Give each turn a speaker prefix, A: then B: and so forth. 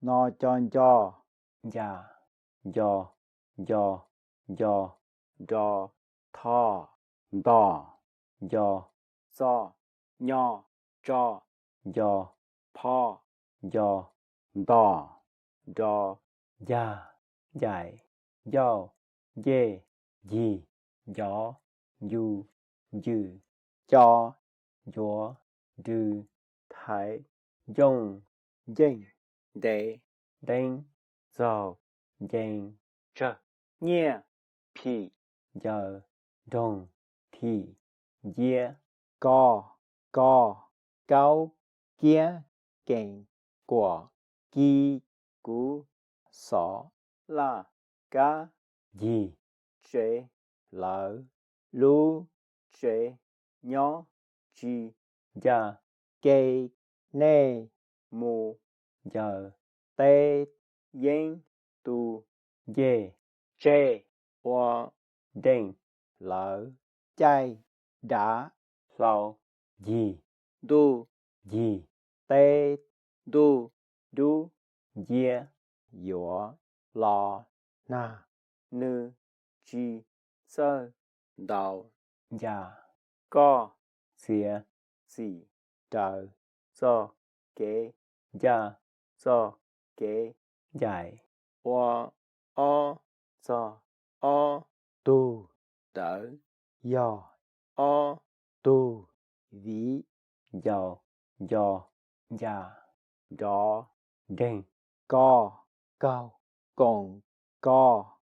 A: no chon cho,
B: dạ,
A: do, do, tho, đo,
B: do,
A: so, nho, cho,
B: do,
A: po,
B: do,
A: đo, do,
B: dạ, dạy, do, dê, gì, gió, du, dư,
A: cho,
B: gió, đư,
A: thái,
B: dông,
A: dinh, để,
B: đánh,
A: dầu,
B: dành,
A: chơ, nhia, pi,
B: giờ, đông, thì, dĩa,
A: co, cao, kia, kênh, của, kỳ, cú, sọ, la, ca,
B: gì,
A: chế, lỡ, lu, chế, nhỏ, chi,
B: dạ,
A: kê, nê, mù,
B: giờ,
A: tê, yên, tu,
B: dê,
A: chê, hoa,
B: đinh,
A: lỡ, chay, đã,
B: sau, gì,
A: đu,
B: gì,
A: tê, đu,
B: dĩa,
A: dũa, lò, na, nư, chi, sơ, đầu,
B: dạ,
A: co,
B: xìa,
A: xì, trời, so, kế,
B: dạ,
A: so, kế,
B: dạy,
A: hoa, o, so, o, tu, đỡ, do, o, tu, ví,
B: dầu, do, dạ,
A: đó,
B: đinh,
A: co, cao, cùng, co,